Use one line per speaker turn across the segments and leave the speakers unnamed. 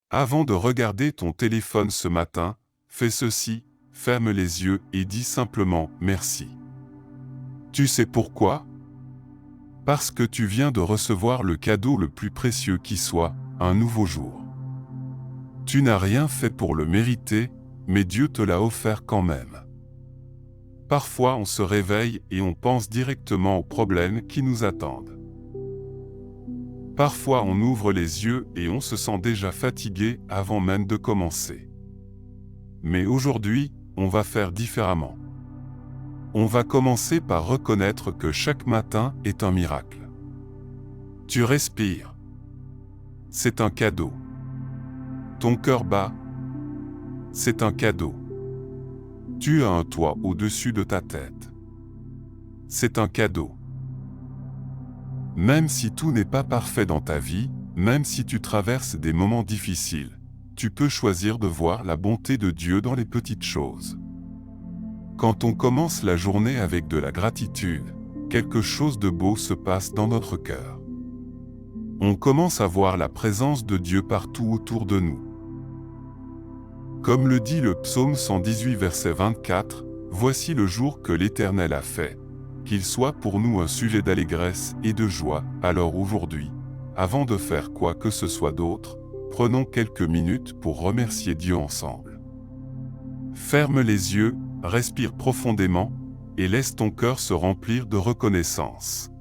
Avant de regarder ton téléphone ce matin, fais ceci, ferme les yeux et dis simplement « merci ». Tu sais pourquoi? Parce que tu viens de recevoir le cadeau le plus précieux qui soit, un nouveau jour. Tu n'as rien fait pour le mériter, mais Dieu te l'a offert quand même. Parfois on se réveille et on pense directement aux problèmes qui nous attendent. Parfois on ouvre les yeux et on se sent déjà fatigué avant même de commencer. Mais aujourd'hui, on va faire différemment. On va commencer par reconnaître que chaque matin est un miracle. Tu respires. C'est un cadeau. Ton cœur bat. C'est un cadeau. Tu as un toit au-dessus de ta tête. C'est un cadeau. Même si tout n'est pas parfait dans ta vie, même si tu traverses des moments difficiles, tu peux choisir de voir la bonté de Dieu dans les petites choses. Quand on commence la journée avec de la gratitude, quelque chose de beau se passe dans notre cœur. On commence à voir la présence de Dieu partout autour de nous. Comme le dit le psaume 118 verset 24, « Voici le jour que l'Éternel a fait, qu'il soit pour nous un sujet d'allégresse et de joie. Alors aujourd'hui, avant de faire quoi que ce soit d'autre, prenons quelques minutes pour remercier Dieu ensemble. » Ferme les yeux, respire profondément, et laisse ton cœur se remplir de reconnaissance.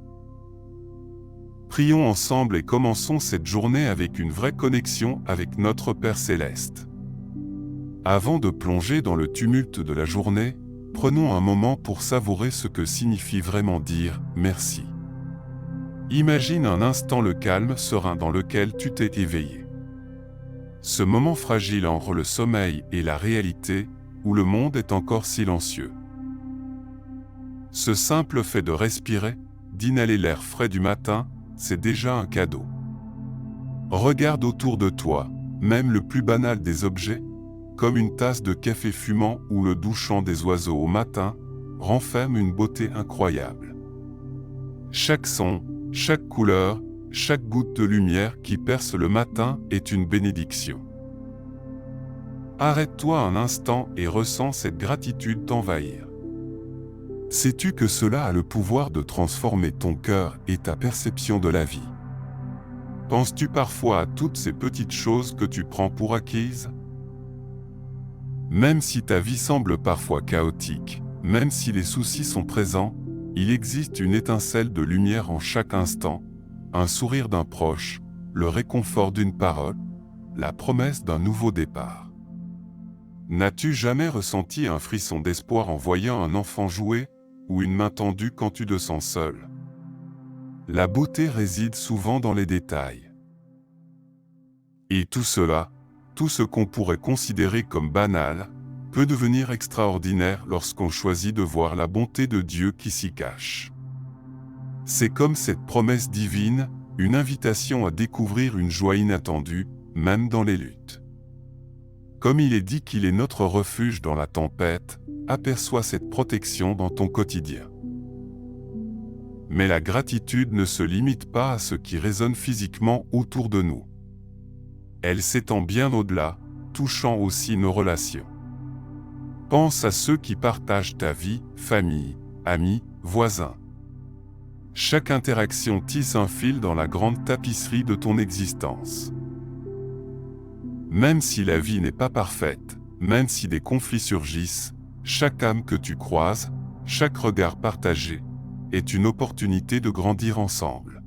Prions ensemble et commençons cette journée avec une vraie connexion avec notre Père Céleste. Avant de plonger dans le tumulte de la journée, prenons un moment pour savourer ce que signifie vraiment dire « merci ». Imagine un instant le calme serein dans lequel tu t'es éveillé. Ce moment fragile entre le sommeil et la réalité, où le monde est encore silencieux. Ce simple fait de respirer, d'inhaler l'air frais du matin, c'est déjà un cadeau. Regarde autour de toi, même le plus banal des objets, comme une tasse de café fumant ou le doux chant des oiseaux au matin, renferme une beauté incroyable. Chaque son, chaque couleur, chaque goutte de lumière qui perce le matin est une bénédiction. Arrête-toi un instant et ressens cette gratitude t'envahir. Sais-tu que cela a le pouvoir de transformer ton cœur et ta perception de la vie? Penses-tu parfois à toutes ces petites choses que tu prends pour acquises? Même si ta vie semble parfois chaotique, même si les soucis sont présents, il existe une étincelle de lumière en chaque instant, un sourire d'un proche, le réconfort d'une parole, la promesse d'un nouveau départ. N'as-tu jamais ressenti un frisson d'espoir en voyant un enfant jouer, ou une main tendue quand tu te sens seul? La beauté réside souvent dans les détails. Et tout cela, tout ce qu'on pourrait considérer comme banal, peut devenir extraordinaire lorsqu'on choisit de voir la bonté de Dieu qui s'y cache. C'est comme cette promesse divine, une invitation à découvrir une joie inattendue, même dans les luttes. Comme il est dit qu'il est notre refuge dans la tempête, aperçois cette protection dans ton quotidien. Mais la gratitude ne se limite pas à ce qui résonne physiquement autour de nous. Elle s'étend bien au-delà, touchant aussi nos relations. Pense à ceux qui partagent ta vie, famille, amis, voisins. Chaque interaction tisse un fil dans la grande tapisserie de ton existence. Même si la vie n'est pas parfaite, même si des conflits surgissent, chaque âme que tu croises, chaque regard partagé, est une opportunité de grandir ensemble.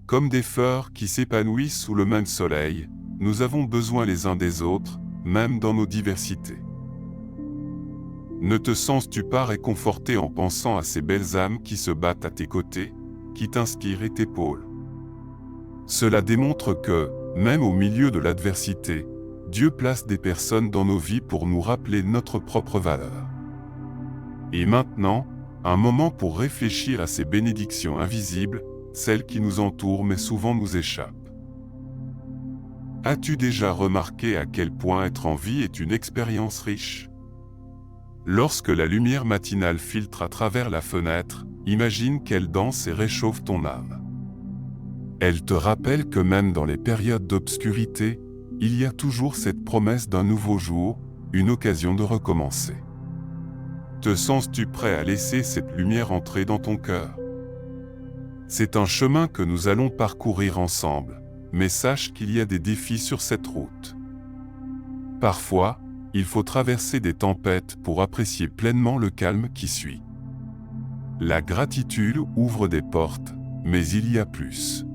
Comme des fleurs qui s'épanouissent sous le même soleil, nous avons besoin les uns des autres, même dans nos diversités. Ne te sens-tu pas réconforté en pensant à ces belles âmes qui se battent à tes côtés, qui t'inspirent et t'épaulent? Cela démontre que, même au milieu de l'adversité, Dieu place des personnes dans nos vies pour nous rappeler notre propre valeur. Et maintenant, un moment pour réfléchir à ces bénédictions invisibles, celles qui nous entourent mais souvent nous échappent. As-tu déjà remarqué à quel point être en vie est une expérience riche? Lorsque la lumière matinale filtre à travers la fenêtre, imagine qu'elle danse et réchauffe ton âme. Elle te rappelle que même dans les périodes d'obscurité, il y a toujours cette promesse d'un nouveau jour, une occasion de recommencer. Te sens-tu prêt à laisser cette lumière entrer dans ton cœur? C'est un chemin que nous allons parcourir ensemble, mais sache qu'il y a des défis sur cette route. Parfois, il faut traverser des tempêtes pour apprécier pleinement le calme qui suit. La gratitude ouvre des portes, mais il y a plus.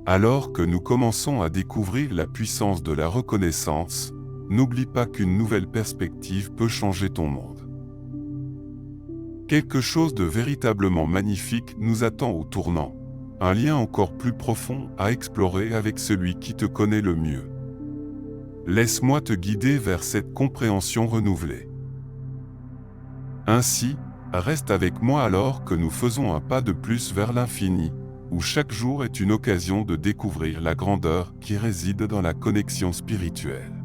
Alors que nous commençons à découvrir la puissance de la reconnaissance, n'oublie pas qu'une nouvelle perspective peut changer ton monde. Quelque chose de véritablement magnifique nous attend au tournant, un lien encore plus profond à explorer avec celui qui te connaît le mieux. Laisse-moi te guider vers cette compréhension renouvelée. Ainsi, reste avec moi alors que nous faisons un pas de plus vers l'infini, où chaque jour est une occasion de découvrir la grandeur qui réside dans la connexion spirituelle.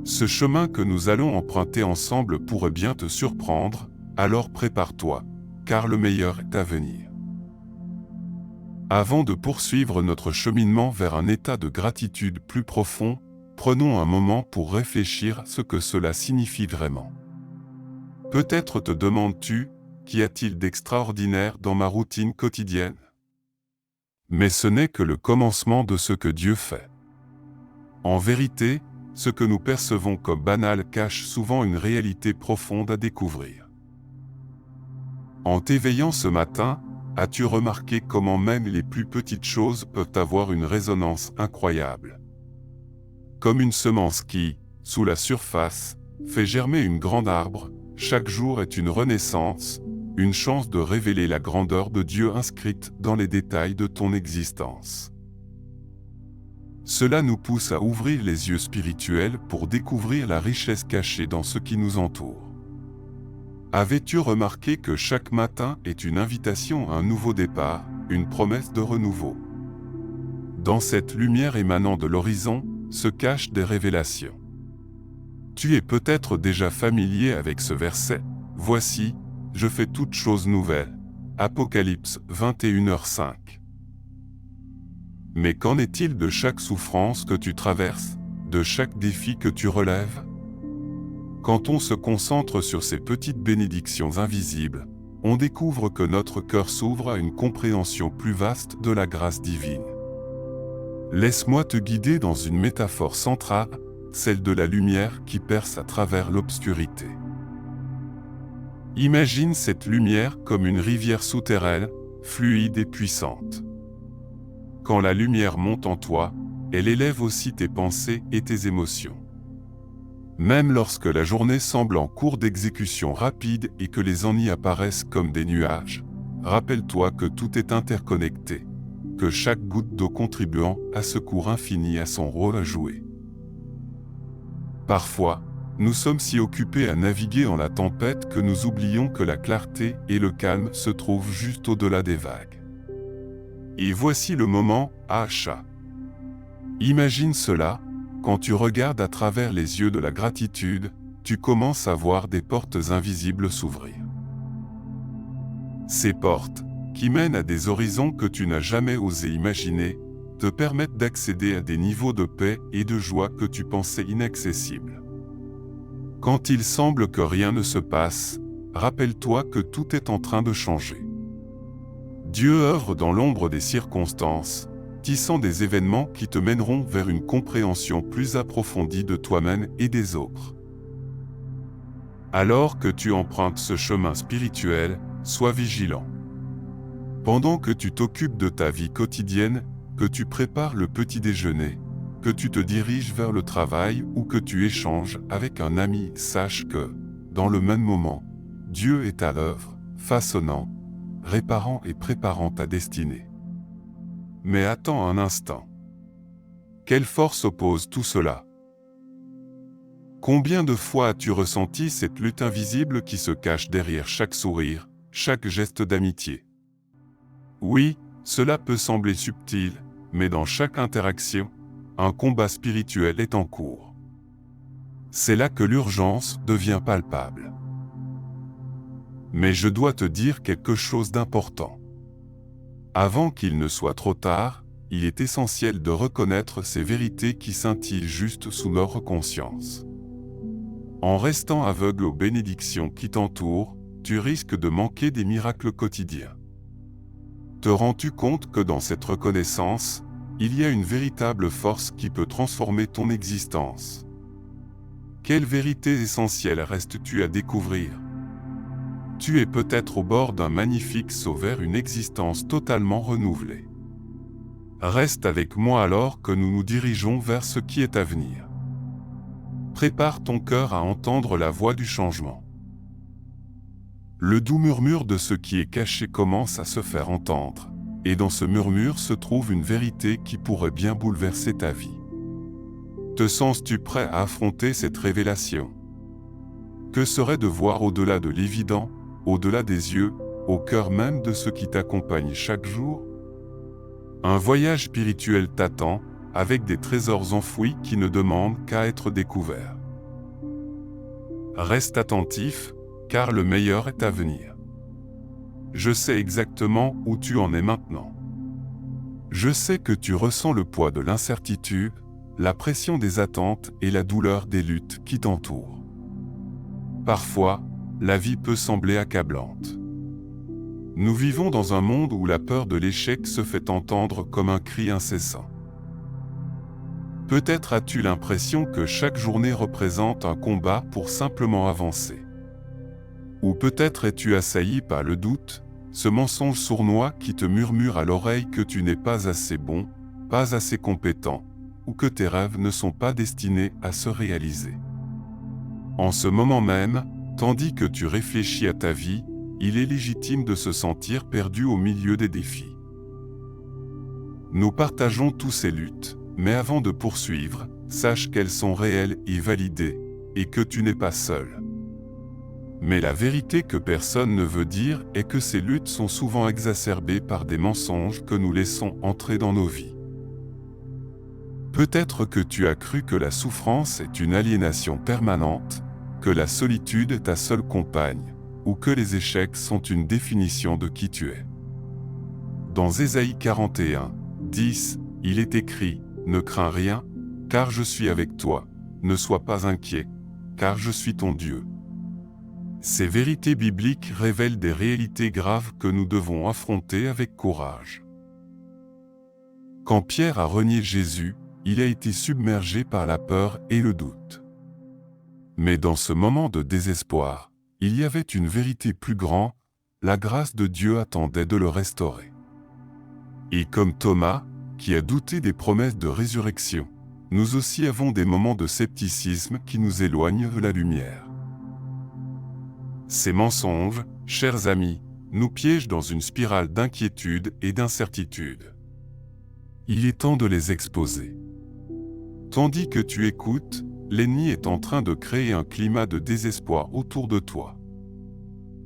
Ce chemin que nous allons emprunter ensemble pourrait bien te surprendre, alors prépare-toi, car le meilleur est à venir. Avant de poursuivre notre cheminement vers un état de gratitude plus profond, prenons un moment pour réfléchir à ce que cela signifie vraiment. Peut-être te demandes-tu, qu'y a-t-il d'extraordinaire dans ma routine quotidienne? Mais ce n'est que le commencement de ce que Dieu fait. En vérité, ce que nous percevons comme banal cache souvent une réalité profonde à découvrir. En t'éveillant ce matin, as-tu remarqué comment même les plus petites choses peuvent avoir une résonance incroyable? Comme une semence qui, sous la surface, fait germer une grande arbre, chaque jour est une renaissance, une chance de révéler la grandeur de Dieu inscrite dans les détails de ton existence. Cela nous pousse à ouvrir les yeux spirituels pour découvrir la richesse cachée dans ce qui nous entoure. Avais-tu remarqué que chaque matin est une invitation à un nouveau départ, une promesse de renouveau? Dans cette lumière émanant de l'horizon, se cachent des révélations. Tu es peut-être déjà familier avec ce verset, « Voici, je fais toutes choses nouvelles » Apocalypse 21h5. Mais qu'en est-il de chaque souffrance que tu traverses, de chaque défi que tu relèves? Quand on se concentre sur ces petites bénédictions invisibles, on découvre que notre cœur s'ouvre à une compréhension plus vaste de la grâce divine. Laisse-moi te guider dans une métaphore centrale, celle de la lumière qui perce à travers l'obscurité. Imagine cette lumière comme une rivière souterraine, fluide et puissante. Quand la lumière monte en toi, elle élève aussi tes pensées et tes émotions. Même lorsque la journée semble en cours d'exécution rapide et que les ennuis apparaissent comme des nuages, rappelle-toi que tout est interconnecté, que chaque goutte d'eau contribuant à ce cours infini a son rôle à jouer. Parfois, nous sommes si occupés à naviguer en la tempête que nous oublions que la clarté et le calme se trouvent juste au-delà des vagues. Et voici le moment, Acha. Imagine cela, quand tu regardes à travers les yeux de la gratitude, tu commences à voir des portes invisibles s'ouvrir. Ces portes, qui mènent à des horizons que tu n'as jamais osé imaginer, te permettent d'accéder à des niveaux de paix et de joie que tu pensais inaccessibles. Quand il semble que rien ne se passe, rappelle-toi que tout est en train de changer. Dieu œuvre dans l'ombre des circonstances, tissant des événements qui te mèneront vers une compréhension plus approfondie de toi-même et des autres. Alors que tu empruntes ce chemin spirituel, sois vigilant. Pendant que tu t'occupes de ta vie quotidienne, que tu prépares le petit déjeuner, que tu te diriges vers le travail ou que tu échanges avec un ami, sache que, dans le même moment, Dieu est à l'œuvre, façonnant, réparant et préparant ta destinée. Mais attends un instant. Quelle force oppose tout cela? Combien de fois as-tu ressenti cette lutte invisible qui se cache derrière chaque sourire, chaque geste d'amitié? Oui, cela peut sembler subtil, mais dans chaque interaction, un combat spirituel est en cours. C'est là que l'urgence devient palpable. Mais je dois te dire quelque chose d'important. Avant qu'il ne soit trop tard, il est essentiel de reconnaître ces vérités qui scintillent juste sous notre conscience. En restant aveugle aux bénédictions qui t'entourent, tu risques de manquer des miracles quotidiens. Te rends-tu compte que dans cette reconnaissance, il y a une véritable force qui peut transformer ton existence? Quelle vérité essentielle restes-tu à découvrir? Tu es peut-être au bord d'un magnifique saut vers une existence totalement renouvelée. Reste avec moi alors que nous nous dirigeons vers ce qui est à venir. Prépare ton cœur à entendre la voix du changement. Le doux murmure de ce qui est caché commence à se faire entendre, et dans ce murmure se trouve une vérité qui pourrait bien bouleverser ta vie. Te sens-tu prêt à affronter cette révélation? Que serait de voir au-delà de l'évident, au-delà des yeux, au cœur même de ce qui t'accompagne chaque jour? Un voyage spirituel t'attend, avec des trésors enfouis qui ne demandent qu'à être découverts. Reste attentif, car le meilleur est à venir. Je sais exactement où tu en es maintenant. Je sais que tu ressens le poids de l'incertitude, la pression des attentes et la douleur des luttes qui t'entourent. Parfois, la vie peut sembler accablante. Nous vivons dans un monde où la peur de l'échec se fait entendre comme un cri incessant. Peut-être as-tu l'impression que chaque journée représente un combat pour simplement avancer. Ou peut-être es-tu assailli par le doute, ce mensonge sournois qui te murmure à l'oreille que tu n'es pas assez bon, pas assez compétent, ou que tes rêves ne sont pas destinés à se réaliser. En ce moment même, tandis que tu réfléchis à ta vie, il est légitime de se sentir perdu au milieu des défis. Nous partageons tous ces luttes, mais avant de poursuivre, sache qu'elles sont réelles et validées, et que tu n'es pas seul. Mais la vérité que personne ne veut dire est que ces luttes sont souvent exacerbées par des mensonges que nous laissons entrer dans nos vies. Peut-être que tu as cru que la souffrance est une aliénation permanente, que la solitude est ta seule compagne, ou que les échecs sont une définition de qui tu es. Dans Ésaïe 41, 10, il est écrit « Ne crains rien, car je suis avec toi, ne sois pas inquiet, car je suis ton Dieu ». Ces vérités bibliques révèlent des réalités graves que nous devons affronter avec courage. Quand Pierre a renié Jésus, il a été submergé par la peur et le doute. Mais dans ce moment de désespoir, il y avait une vérité plus grande, la grâce de Dieu attendait de le restaurer. Et comme Thomas, qui a douté des promesses de résurrection, nous aussi avons des moments de scepticisme qui nous éloignent de la lumière. Ces mensonges, chers amis, nous piègent dans une spirale d'inquiétude et d'incertitude. Il est temps de les exposer. Tandis que tu écoutes, l'ennemi est en train de créer un climat de désespoir autour de toi.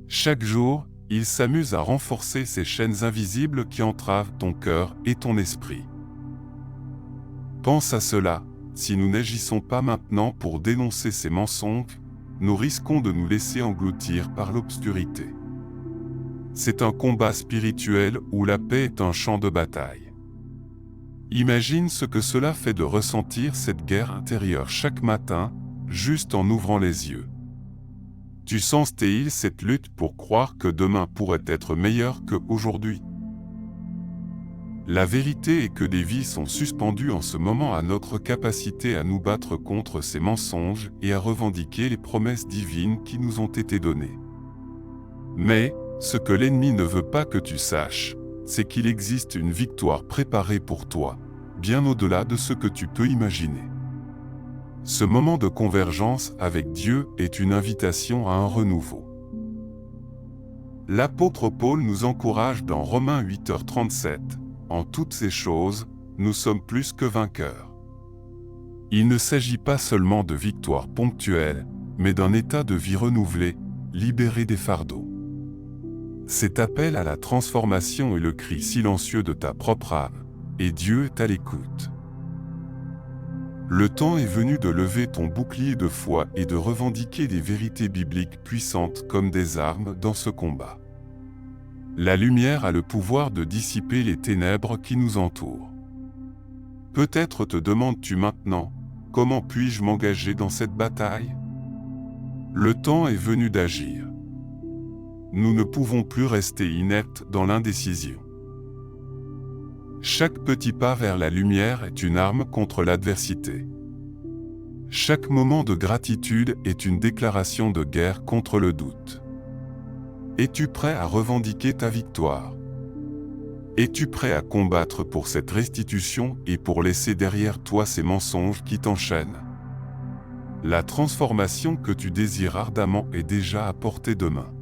Chaque jour, il s'amuse à renforcer ces chaînes invisibles qui entravent ton cœur et ton esprit. Pense à cela, si nous n'agissons pas maintenant pour dénoncer ces mensonges, nous risquons de nous laisser engloutir par l'obscurité. C'est un combat spirituel où la paix est un champ de bataille. Imagine ce que cela fait de ressentir cette guerre intérieure chaque matin, juste en ouvrant les yeux. Tu sens-t-il cette lutte pour croire que demain pourrait être meilleur qu'aujourd'hui? La vérité est que des vies sont suspendues en ce moment à notre capacité à nous battre contre ces mensonges et à revendiquer les promesses divines qui nous ont été données. Mais, ce que l'ennemi ne veut pas que tu saches, c'est qu'il existe une victoire préparée pour toi, bien au-delà de ce que tu peux imaginer. Ce moment de convergence avec Dieu est une invitation à un renouveau. L'apôtre Paul nous encourage dans Romains 8h37, « En toutes ces choses, nous sommes plus que vainqueurs ». Il ne s'agit pas seulement de victoires ponctuelles, mais d'un état de vie renouvelé, libéré des fardeaux. Cet appel à la transformation est le cri silencieux de ta propre âme, et Dieu est à l'écoute. Le temps est venu de lever ton bouclier de foi et de revendiquer des vérités bibliques puissantes comme des armes dans ce combat. La lumière a le pouvoir de dissiper les ténèbres qui nous entourent. Peut-être te demandes-tu maintenant, comment puis-je m'engager dans cette bataille? Le temps est venu d'agir. Nous ne pouvons plus rester ineptes dans l'indécision. Chaque petit pas vers la lumière est une arme contre l'adversité. Chaque moment de gratitude est une déclaration de guerre contre le doute. Es-tu prêt à revendiquer ta victoire? Es-tu prêt à combattre pour cette restitution et pour laisser derrière toi ces mensonges qui t'enchaînent? La transformation que tu désires ardemment est déjà à portée de main.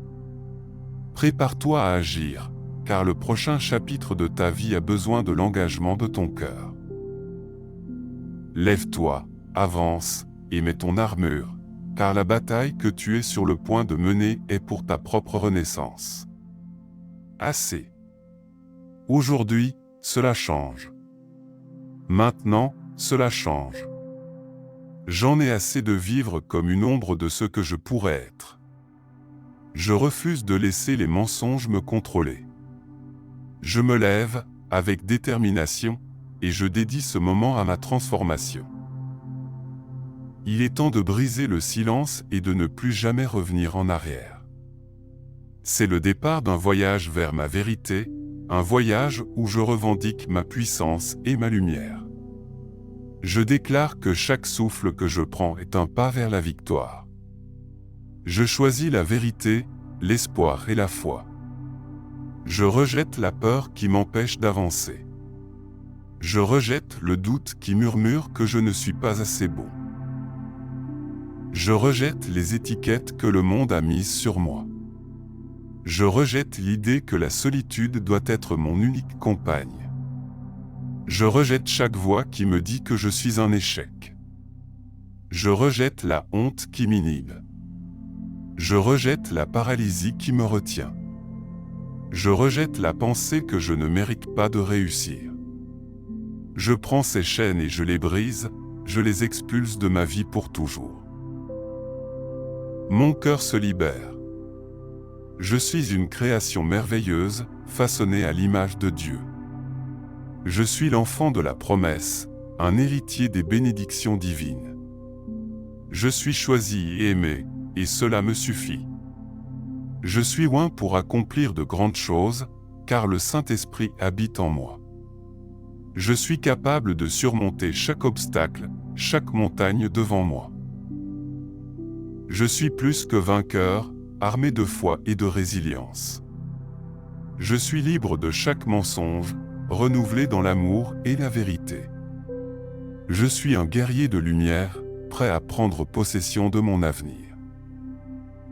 Prépare-toi à agir, car le prochain chapitre de ta vie a besoin de l'engagement de ton cœur. Lève-toi, avance, et mets ton armure, car la bataille que tu es sur le point de mener est pour ta propre renaissance. Assez. Aujourd'hui, cela change. Maintenant, cela change. J'en ai assez de vivre comme une ombre de ce que je pourrais être. Je refuse de laisser les mensonges me contrôler. Je me lève, avec détermination, et je dédie ce moment à ma transformation. Il est temps de briser le silence et de ne plus jamais revenir en arrière. C'est le départ d'un voyage vers ma vérité, un voyage où je revendique ma puissance et ma lumière. Je déclare que chaque souffle que je prends est un pas vers la victoire. Je choisis la vérité, l'espoir et la foi. Je rejette la peur qui m'empêche d'avancer. Je rejette le doute qui murmure que je ne suis pas assez bon. Je rejette les étiquettes que le monde a mises sur moi. Je rejette l'idée que la solitude doit être mon unique compagne. Je rejette chaque voix qui me dit que je suis un échec. Je rejette la honte qui m'inhibe. Je rejette la paralysie qui me retient. Je rejette la pensée que je ne mérite pas de réussir. Je prends ces chaînes et je les brise, je les expulse de ma vie pour toujours. Mon cœur se libère. Je suis une création merveilleuse, façonnée à l'image de Dieu. Je suis l'enfant de la promesse, un héritier des bénédictions divines. Je suis choisi et aimé, et cela me suffit. Je suis loin pour accomplir de grandes choses, car le Saint-Esprit habite en moi. Je suis capable de surmonter chaque obstacle, chaque montagne devant moi. Je suis plus que vainqueur, armé de foi et de résilience. Je suis libre de chaque mensonge, renouvelé dans l'amour et la vérité. Je suis un guerrier de lumière, prêt à prendre possession de mon avenir.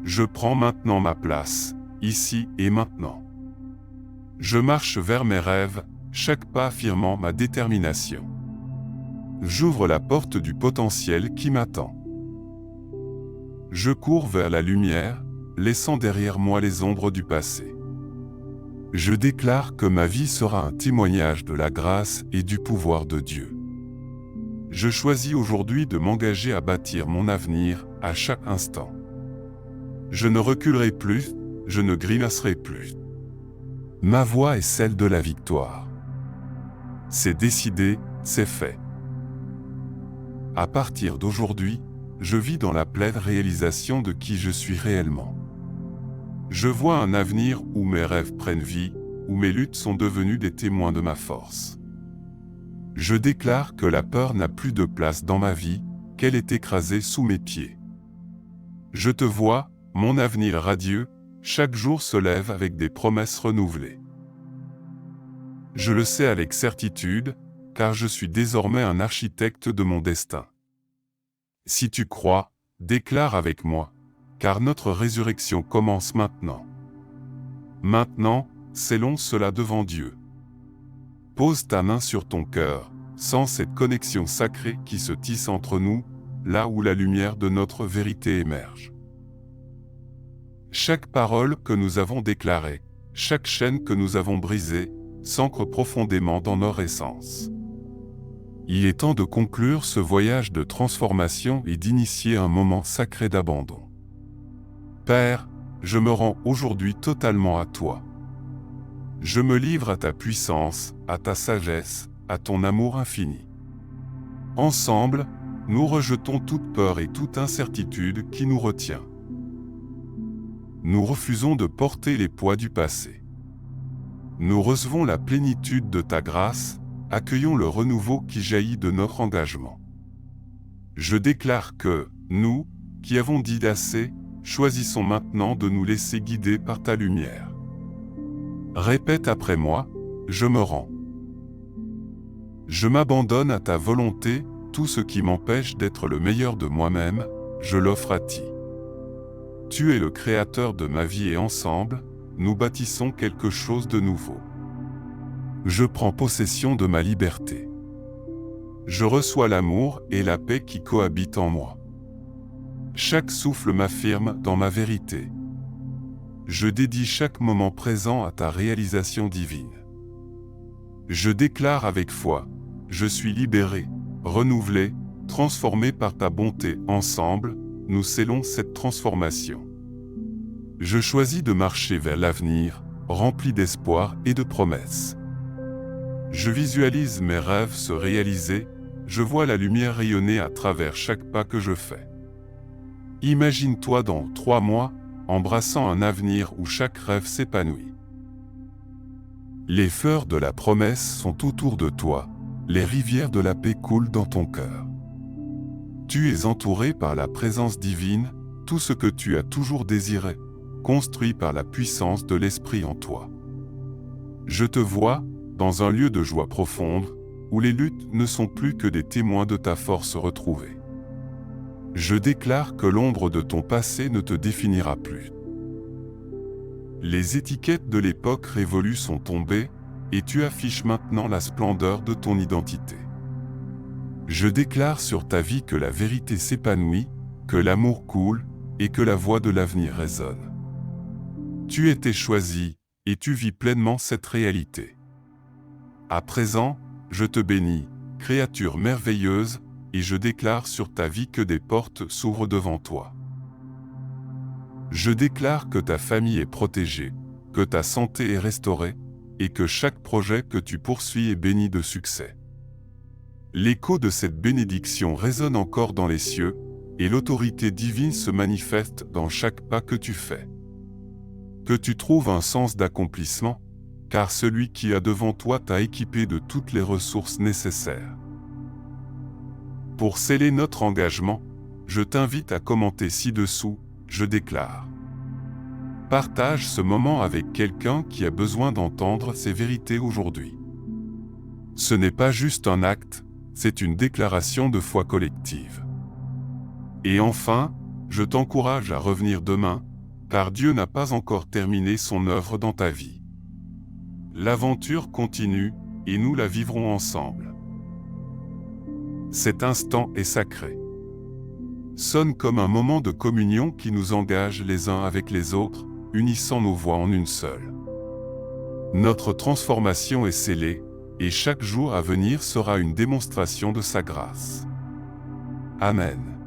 Je prends maintenant ma place, ici et maintenant. Je marche vers mes rêves, chaque pas affirmant ma détermination. J'ouvre la porte du potentiel qui m'attend. Je cours vers la lumière, laissant derrière moi les ombres du passé. Je déclare que ma vie sera un témoignage de la grâce et du pouvoir de Dieu. Je choisis aujourd'hui de m'engager à bâtir mon avenir à chaque instant. Je ne reculerai plus, je ne grimacerai plus. Ma voix est celle de la victoire. C'est décidé, c'est fait. À partir d'aujourd'hui, je vis dans la pleine réalisation de qui je suis réellement. Je vois un avenir où mes rêves prennent vie, où mes luttes sont devenues des témoins de ma force. Je déclare que la peur n'a plus de place dans ma vie, qu'elle est écrasée sous mes pieds. Je te vois, mon avenir radieux, chaque jour se lève avec des promesses renouvelées. Je le sais avec certitude, car je suis désormais un architecte de mon destin. Si tu crois, déclare avec moi, car notre résurrection commence maintenant. Maintenant, scellons cela devant Dieu. Pose ta main sur ton cœur, sens cette connexion sacrée qui se tisse entre nous, là où la lumière de notre vérité émerge. Chaque parole que nous avons déclarée, chaque chaîne que nous avons brisée, s'ancre profondément dans notre essence. Il est temps de conclure ce voyage de transformation et d'initier un moment sacré d'abandon. Père, je me rends aujourd'hui totalement à toi. Je me livre à ta puissance, à ta sagesse, à ton amour infini. Ensemble, nous rejetons toute peur et toute incertitude qui nous retient. Nous refusons de porter les poids du passé. Nous recevons la plénitude de ta grâce, accueillons le renouveau qui jaillit de notre engagement. Je déclare que, nous, qui avons dit assez, choisissons maintenant de nous laisser guider par ta lumière. Répète après moi, je me rends. Je m'abandonne à ta volonté, tout ce qui m'empêche d'être le meilleur de moi-même, je l'offre à ti. Tu es le créateur de ma vie et ensemble, nous bâtissons quelque chose de nouveau. Je prends possession de ma liberté. Je reçois l'amour et la paix qui cohabitent en moi. Chaque souffle m'affirme dans ma vérité. Je dédie chaque moment présent à ta réalisation divine. Je déclare avec foi, je suis libéré, renouvelé, transformé par ta bonté. Ensemble, nous scellons cette transformation. Je choisis de marcher vers l'avenir, rempli d'espoir et de promesses. Je visualise mes rêves se réaliser, je vois la lumière rayonner à travers chaque pas que je fais. Imagine-toi dans 3 mois, embrassant un avenir où chaque rêve s'épanouit. Les fleurs de la promesse sont autour de toi, les rivières de la paix coulent dans ton cœur. Tu es entouré par la présence divine, tout ce que tu as toujours désiré, construit par la puissance de l'Esprit en toi. Je te vois, dans un lieu de joie profonde, où les luttes ne sont plus que des témoins de ta force retrouvée. Je déclare que l'ombre de ton passé ne te définira plus. Les étiquettes de l'époque révolue sont tombées, et tu affiches maintenant la splendeur de ton identité. Je déclare sur ta vie que la vérité s'épanouit, que l'amour coule, et que la voix de l'avenir résonne. Tu étais choisi, et tu vis pleinement cette réalité. À présent, je te bénis, créature merveilleuse, et je déclare sur ta vie que des portes s'ouvrent devant toi. Je déclare que ta famille est protégée, que ta santé est restaurée, et que chaque projet que tu poursuis est béni de succès. L'écho de cette bénédiction résonne encore dans les cieux, et l'autorité divine se manifeste dans chaque pas que tu fais. Que tu trouves un sens d'accomplissement, car celui qui est devant toi t'a équipé de toutes les ressources nécessaires. Pour sceller notre engagement, je t'invite à commenter ci-dessous, je déclare. Partage ce moment avec quelqu'un qui a besoin d'entendre ces vérités aujourd'hui. Ce n'est pas juste un acte, c'est une déclaration de foi collective. Et enfin, je t'encourage à revenir demain, car Dieu n'a pas encore terminé son œuvre dans ta vie. L'aventure continue, et nous la vivrons ensemble. Cet instant est sacré. Sonne comme un moment de communion qui nous engage les uns avec les autres, unissant nos voix en une seule. Notre transformation est scellée, et chaque jour à venir sera une démonstration de sa grâce. Amen.